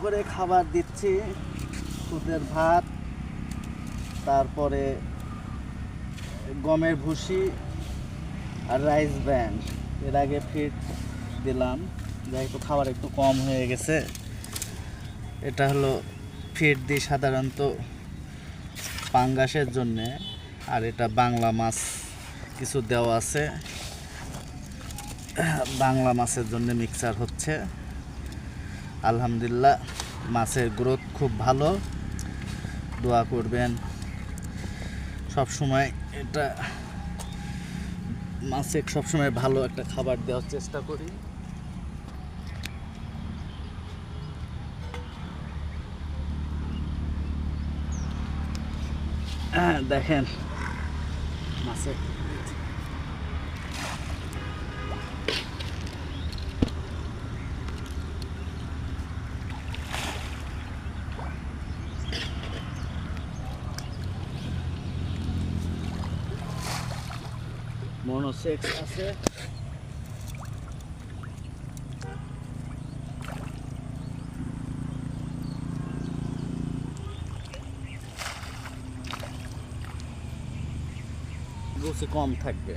করে খাবার দিচ্ছি, খুদের ভাত, তারপরে গমের ভুসি আর রাইস ব্র্যান্ড। এর আগে ফিড দিলাম, যাই একটু খাবার একটু কম হয়ে গেছে। এটা হলো ফিড দিই সাধারণত পাঙ্গাসের জন্যে, আর এটা বাংলা মাছ কিছু দেওয়া আছে, বাংলা মাছের জন্য মিক্সার হচ্ছে। আলহামদুলিল্লাহ মাছের গ্রোথ খুব ভালো, দোয়া করবেন সব সময়। এটা মাছে সবসময় ভালো একটা খাবার দেওয়ার চেষ্টা করি। দেখেন মাছের মনোসেক্স আছে। রুচি কম থাকবে।